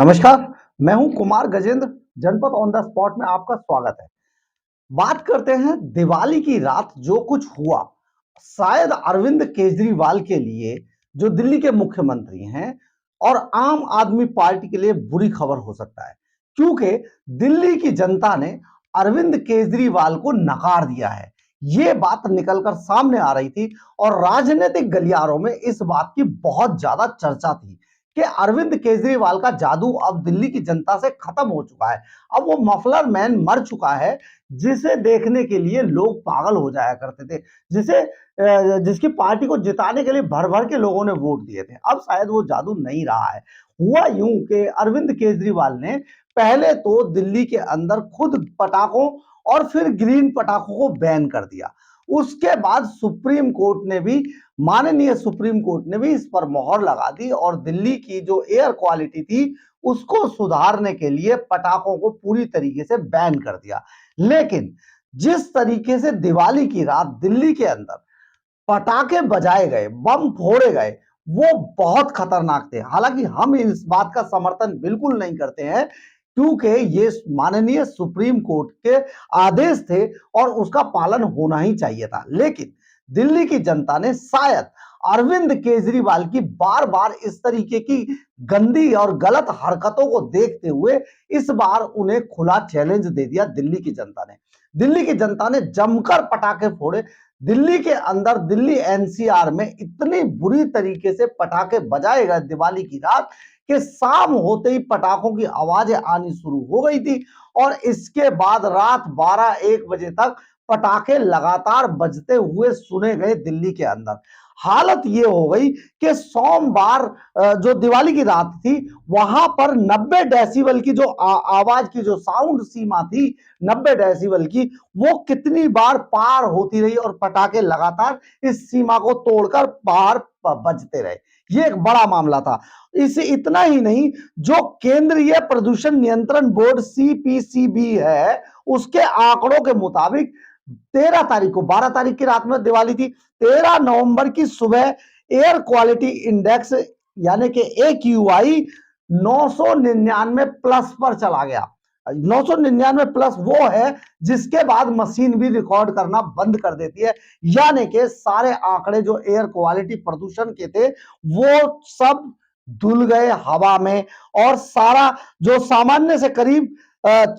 नमस्कार, मैं हूं कुमार गजेंद्र। जनपद ऑन द स्पॉट में आपका स्वागत है। बात करते हैं दिवाली की रात जो कुछ हुआ, शायद अरविंद केजरीवाल के लिए, जो दिल्ली के मुख्यमंत्री हैं, और आम आदमी पार्टी के लिए बुरी खबर हो सकता है, क्योंकि दिल्ली की जनता ने अरविंद केजरीवाल को नकार दिया है। ये बात निकलकर सामने आ रही थी और राजनीतिक गलियारों में इस बात की बहुत ज्यादा चर्चा थी कि अरविंद केजरीवाल का जादू अब दिल्ली की जनता से खत्म हो चुका है। अब वो मफलर मैन मर चुका है, जिसे देखने के लिए लोग पागल हो जाया करते थे, जिसकी पार्टी को जिताने के लिए भर भर के लोगों ने वोट दिए थे। अब शायद वो जादू नहीं रहा है। हुआ यूं कि अरविंद केजरीवाल ने पहले तो दिल्ली के अंदर खुद पटाखों और फिर ग्रीन पटाखों को बैन कर दिया। उसके बाद सुप्रीम कोर्ट ने भी, माननीय सुप्रीम कोर्ट ने भी इस पर मोहर लगा दी और दिल्ली की जो एयर क्वालिटी थी उसको सुधारने के लिए पटाखों को पूरी तरीके से बैन कर दिया। लेकिन जिस तरीके से दिवाली की रात दिल्ली के अंदर पटाखे बजाए गए, बम फोड़े गए, वो बहुत खतरनाक थे। हालांकि हम इस बात का समर्थन बिल्कुल नहीं करते हैं, क्योंकि ये माननीय सुप्रीम कोर्ट के आदेश थे और उसका पालन होना ही चाहिए था। लेकिन दिल्ली की जनता ने शायद अरविंद केजरीवाल की बार बार इस तरीके की गंदी और गलत हरकतों को देखते हुए इस बार उन्हें खुला चैलेंज दे दिया। दिल्ली की जनता ने, दिल्ली की जनता ने जमकर पटाखे फोड़े। दिल्ली के अंदर, दिल्ली एनसीआर में इतनी बुरी तरीके से पटाखे बजाए गए दिवाली की रात कि शाम होते ही पटाखों की आवाजें आनी शुरू हो गई थी और इसके बाद रात 12-1 बजे तक पटाखे लगातार बजते हुए सुने गए दिल्ली के अंदर। हालत ये हो गई कि सोमवार जो दिवाली की रात थी, वहां पर 90 डेसिबल की जो आवाज की जो साउंड सीमा थी, 90 डेसिबल की, वो कितनी बार पार होती रही और पटाखे लगातार इस सीमा को तोड़कर बाहर बजते रहे। ये एक बड़ा मामला था। इसे इतना ही नहीं, जो केंद्रीय प्रदूषण नियंत्रण बोर्ड सीपीसीबी है, उसके आंकड़ों के मुताबिक 13 तारीख को, 12 तारीख की रात में दिवाली थी, 13 नवंबर की सुबह एयर क्वालिटी इंडेक्स यानी कि AQI 999 प्लस पर चला गया। 999 प्लस वो है जिसके बाद मशीन भी रिकॉर्ड करना बंद कर देती है। यानी कि सारे आंकड़े जो एयर क्वालिटी प्रदूषण के थे वो सब धुल गए हवा में, और सारा जो सामान्य से करीब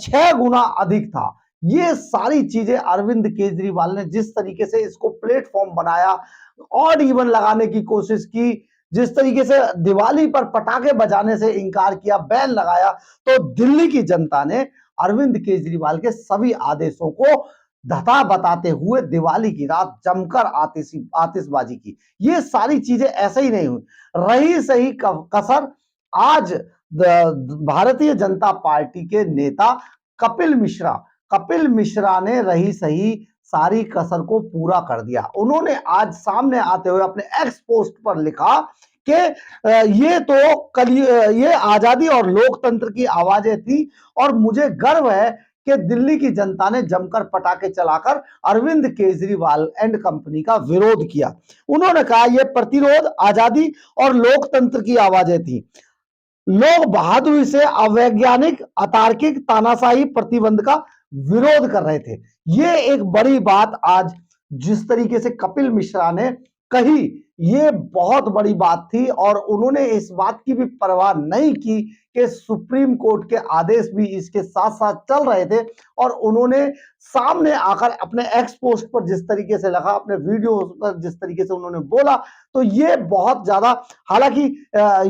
6 गुना अधिक था। ये सारी चीजें अरविंद केजरीवाल ने जिस तरीके से इसको प्लेटफॉर्म बनाया, ऑड इवन लगाने की कोशिश की, जिस तरीके से दिवाली पर पटाखे बजाने से इंकार किया, बैन लगाया, तो दिल्ली की जनता ने अरविंद केजरीवाल के सभी आदेशों को धता बताते हुए दिवाली की रात जमकर आतिशबाजी की। ये सारी चीजें ऐसे ही नहीं हुई। रही सही कसर, आज भारतीय जनता पार्टी के नेता कपिल मिश्रा कपिल मिश्रा ने रही सही सारी कसर को पूरा कर दिया। उन्होंने आज सामने आते हुए अपने एक्स पोस्ट पर लिखा कि ये तो ये आजादी और लोकतंत्र की आवाजें थी और मुझे गर्व है कि दिल्ली की जनता ने जमकर पटाखे चलाकर अरविंद केजरीवाल एंड कंपनी का विरोध किया। उन्होंने कहा यह प्रतिरोध, आजादी और लोकतंत्र की आवाजें थी। लोग बहादुरी से अवैज्ञानिक, अतार्किक, तानाशाही प्रतिबंध का विरोध कर रहे थे। ये एक बड़ी बात आज जिस तरीके से कपिल मिश्रा ने कही, ये बहुत बड़ी बात थी और उन्होंने इस बात की भी परवाह नहीं की कि सुप्रीम कोर्ट के आदेश भी इसके साथ साथ चल रहे थे, और उन्होंने सामने आकर अपने एक्स पोस्ट पर जिस तरीके से लगा, अपने वीडियो पर जिस तरीके से उन्होंने बोला, तो ये बहुत ज्यादा, हालांकि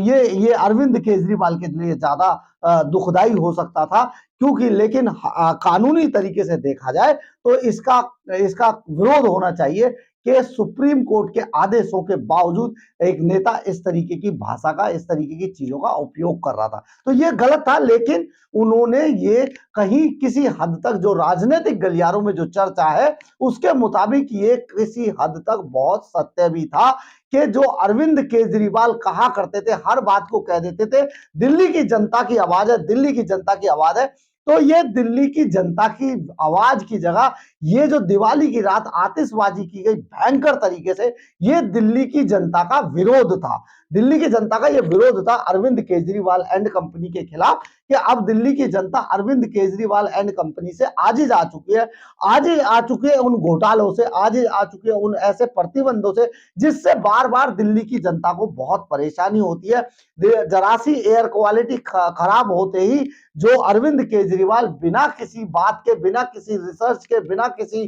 ये अरविंद केजरीवाल के लिए ज्यादा दुखदाई हो सकता था, क्योंकि लेकिन कानूनी तरीके से देखा जाए तो इसका इसका विरोध होना चाहिए कि सुप्रीम कोर्ट के आदेशों के बावजूद एक नेता इस तरीके की भाषा का, इस तरीके की चीजों का उपयोग कर रहा था, तो ये गलत था। लेकिन उन्होंने ये कहीं किसी हद तक, जो राजनीतिक गलियारों में जो चर्चा है उसके मुताबिक, ये किसी हद तक बहुत सत्य भी था कि जो अरविंद केजरीवाल कहा करते थे, हर बात को कह देते थे दिल्ली की जनता की आवाज है, दिल्ली की जनता की आवाज है, तो ये दिल्ली की जनता की आवाज की जगह ये जो दिवाली की रात आतिशबाजी की गई भयंकर तरीके से, ये दिल्ली की जनता का विरोध था। दिल्ली की जनता का ये विरोध था अरविंद केजरीवाल एंड कंपनी के खिलाफ, कि अब दिल्ली की जनता अरविंद केजरीवाल एंड कंपनी से आजिज आ चुकी है, आजिज आ चुकी है उन घोटालों से, आजिज आ चुकी है उन ऐसे प्रतिबंधों से जिससे बार बार दिल्ली की जनता को बहुत परेशानी होती है। जरा सी एयर क्वालिटी खराब होते ही जो अरविंद केजरीवाल बिना किसी बात के, बिना किसी रिसर्च के, बिना किसी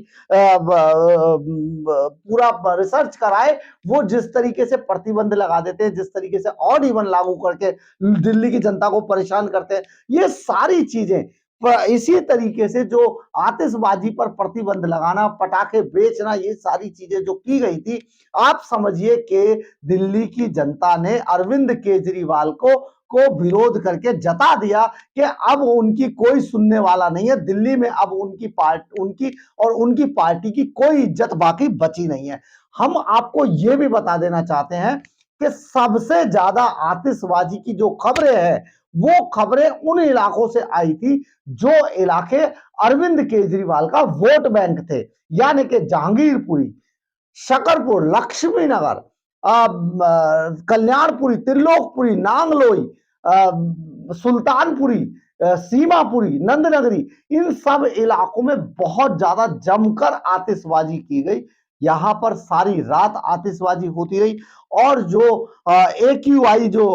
पूरा रिसर्च कराए वो जिस तरीके से प्रतिबंध लगा देते हैं, जिस तरीके से ऑड इवन लागू करके दिल्ली की जनता को परेशान करते हैं, ये सारी चीजें इसी तरीके से जो आतिशबाजी पर प्रतिबंध लगाना, पटाखे बेचना, ये सारी चीजें जो की गई थी, आप समझिए कि दिल्ली की जनता ने अरविंद केजरीवाल को विरोध करके जता दिया कि अब उनकी कोई सुनने वाला नहीं है। दिल्ली में अब उनकी पार्टी की कोई इज्जत बाकी बची नहीं है। हम आपको यह भी बता देना चाहते हैं कि सबसे ज्यादा आतिशबाजी की जो खबरें हैं वो खबरें उन इलाकों से आई थी जो इलाके अरविंद केजरीवाल का वोट बैंक थे, यानी कि जहांगीरपुरी, शकरपुर, लक्ष्मी नगर, कल्याणपुरी, त्रिलोकपुरी, नांगलोई, सुल्तानपुरी, सीमापुरी, नंदनगरी, इन सब इलाकों में बहुत ज्यादा जमकर आतिशबाजी की गई। यहां पर सारी रात आतिशबाजी होती रही और जो AQI जो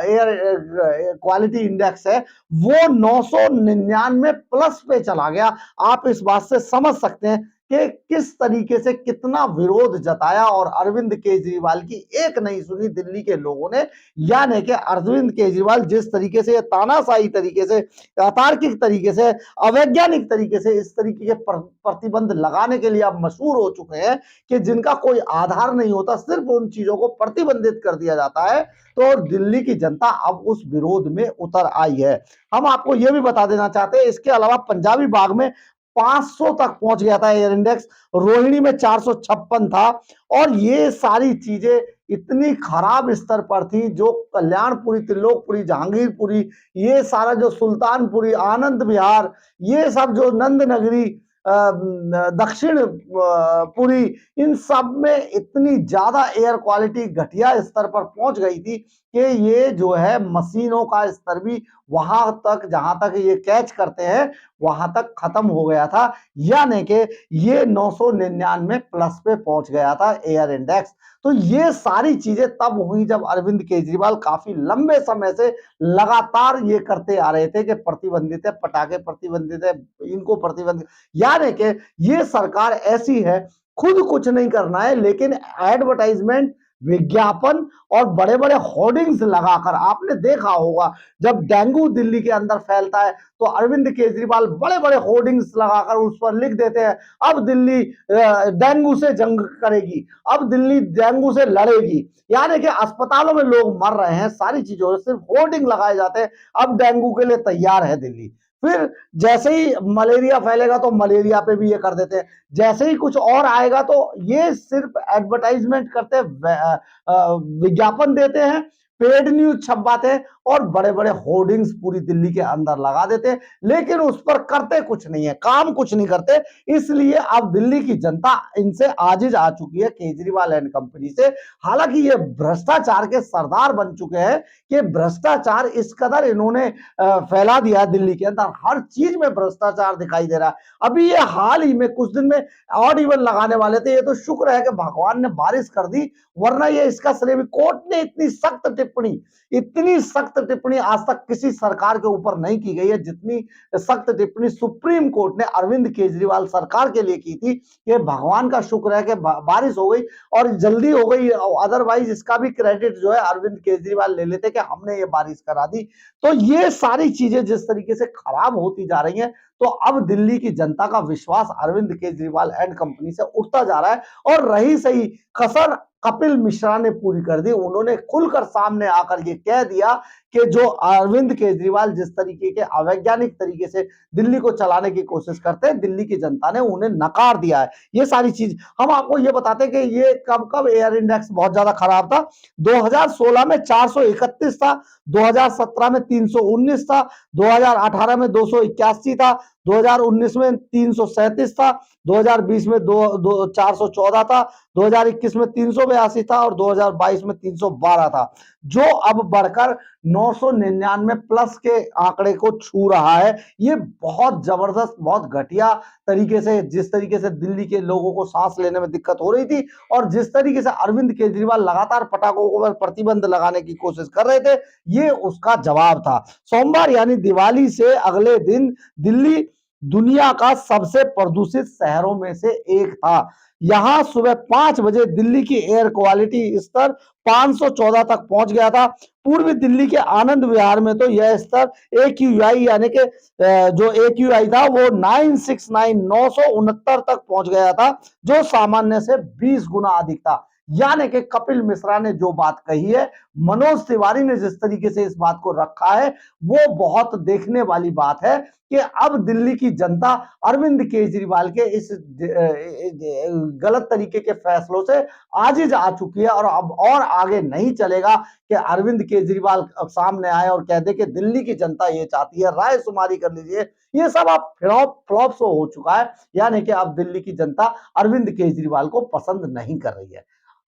एयर क्वालिटी इंडेक्स है वो 999 प्लस पे चला गया। आप इस बात से समझ सकते हैं कि किस तरीके से कितना विरोध जताया और अरविंद केजरीवाल की एक नहीं सुनी दिल्ली के लोगों ने, यानी कि अरविंद केजरीवाल जिस तरीके से तानाशाही तरीके से, अतार्किक तरीके से, अवैज्ञानिक तरीके से इस तरीके के प्रतिबंध लगाने के लिए अब मशहूर हो चुके हैं कि जिनका कोई आधार नहीं होता, सिर्फ उन चीजों को प्रतिबंधित कर दिया जाता है, तो दिल्ली की जनता अब उस विरोध में उतर आई है। हम आपको यह भी बता देना चाहते हैं, इसके अलावा पंजाबी बाग में 500 तक पहुंच गया था एयर इंडेक्स, रोहिणी में 456 था, और ये सारी चीजें इतनी खराब स्तर पर थी जो कल्याणपुरी, त्रिलोकपुरी, जहांगीरपुरी, ये सारा जो सुल्तानपुरी, आनंद विहार, ये सब जो नंदनगरी, दक्षिण पुरी, इन सब में इतनी ज्यादा एयर क्वालिटी घटिया स्तर पर पहुंच गई थी कि ये जो है मशीनों का स्तर भी वहां तक, जहां तक ये कैच करते हैं वहां तक खत्म हो गया था, यानी कि ये 999 प्लस पे पहुंच गया था एयर इंडेक्स। तो ये सारी चीजें तब हुई जब अरविंद केजरीवाल काफी लंबे समय से लगातार ये करते आ रहे थे कि प्रतिबंधित है, पटाखे प्रतिबंधित है, इनको प्रतिबंधित, यानी कि ये सरकार ऐसी है, खुद कुछ नहीं करना है लेकिन एडवर्टाइजमेंट, विज्ञापन और बड़े बड़े होर्डिंग्स लगाकर, आपने देखा होगा जब डेंगू दिल्ली के अंदर फैलता है तो अरविंद केजरीवाल बड़े बड़े होर्डिंग्स लगाकर उस पर लिख देते हैं, अब दिल्ली डेंगू से जंग करेगी, अब दिल्ली डेंगू से लड़ेगी, यानी कि अस्पतालों में लोग मर रहे हैं, सारी चीजों से सिर्फ होर्डिंग लगाए जाते हैं, अब डेंगू के लिए तैयार है दिल्ली। फिर जैसे ही मलेरिया फैलेगा तो मलेरिया पे भी ये कर देते हैं, जैसे ही कुछ और आएगा तो ये सिर्फ एडवर्टाइजमेंट करते हैं, विज्ञापन देते हैं, पेड न्यूज छपवाते हैं और बड़े बड़े होर्डिंग्स पूरी दिल्ली के अंदर लगा देते हैं, लेकिन उस पर करते कुछ नहीं है, काम कुछ नहीं करते। इसलिए अब दिल्ली की जनता इनसे आजिज आ चुकी है, केजरीवाल एंड कंपनी से। हालांकि ये भ्रष्टाचार के सरदार बन चुके हैं कि भ्रष्टाचार इस कदर इन्होंने फैला दिया दिल्ली के अंदर, हर चीज में भ्रष्टाचार दिखाई दे रहा है। अभी ये हाल ही में कुछ दिन में ऑड इवन लगाने वाले थे, ये तो शुक्र है कि भगवान ने बारिश कर दी, वरना ये इसका श्रेय, कोर्ट ने इतनी सख्त टिप्पणी आज तक किसी सरकार के ऊपर नहीं की गई है जितनी सख्त टिप्पणी सुप्रीम कोर्ट ने अरविंद केजरीवाल सरकार के लिए की थी। ये भगवान का शुक्र है कि बारिश हो गई और जल्दी हो गई, अदरवाइज इसका भी क्रेडिट जो है अरविंद केजरीवाल ले लेते कि हमने ये बारिश करा दी। तो ये सारी चीजें जिस तरीके से खराब होती जा रही हैं, तो अब दिल्ली की जनता का विश्वास अरविंद केजरीवाल एंड कंपनी से उठता जा रहा है। और रही सही कसर, कपिल मिश्रा ने पूरी कर दी, उन्होंने खुलकर सामने आकर ये कह दिया कि जो अरविंद केजरीवाल जिस तरीके के अवैज्ञानिक तरीके से दिल्ली को चलाने की कोशिश करते हैं, दिल्ली की जनता ने उन्हें नकार दिया है। ये सारी चीज हम आपको ये बताते हैं कि ये कब कब एयर इंडेक्स बहुत ज्यादा खराब था। 2016 में 431 था, 2017 में 319 था, 2018 में 281 था, 2019 में 337 था, 2020 में 414 था, 2021 में 382 था और 2022 में 312 था, जो अब बढ़कर 999 प्लस के आंकड़े को छू रहा है। ये बहुत जबरदस्त, बहुत घटिया तरीके से, जिस तरीके से दिल्ली के लोगों को सांस लेने में दिक्कत हो रही थी और जिस तरीके से अरविंद केजरीवाल लगातार पटाखों पर प्रतिबंध लगाने की कोशिश कर रहे थे, ये उसका जवाब था। सोमवार यानी दिवाली से अगले दिन दिल्ली दुनिया का सबसे प्रदूषित शहरों में से एक था। यहां सुबह 5 बजे दिल्ली की एयर क्वालिटी स्तर 514 तक पहुंच गया था। पूर्वी दिल्ली के आनंद विहार में तो यह स्तर AQI यानी कि जो AQI था वो 969 तक पहुंच गया था, जो सामान्य से 20 गुना अधिक था। यानी कि कपिल मिश्रा ने जो बात कही है, मनोज तिवारी ने जिस तरीके से इस बात को रखा है, वो बहुत देखने वाली बात है कि अब दिल्ली की जनता अरविंद केजरीवाल के इस गलत तरीके के फैसलों से आजिज आ चुकी है और अब और आगे नहीं चलेगा कि अरविंद केजरीवाल सामने आए और कह दे कि दिल्ली की जनता ये चाहती है, राय शुमारी कर लीजिए। ये सब अब फ्लॉप शो हो चुका है, यानी कि अब दिल्ली की जनता अरविंद केजरीवाल को पसंद नहीं कर रही है।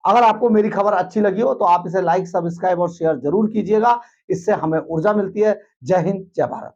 अगर आपको मेरी खबर अच्छी लगी हो तो आप इसे लाइक, सब्सक्राइब और शेयर जरूर कीजिएगा। इससे हमें ऊर्जा मिलती है। जय हिंद, जय भारत।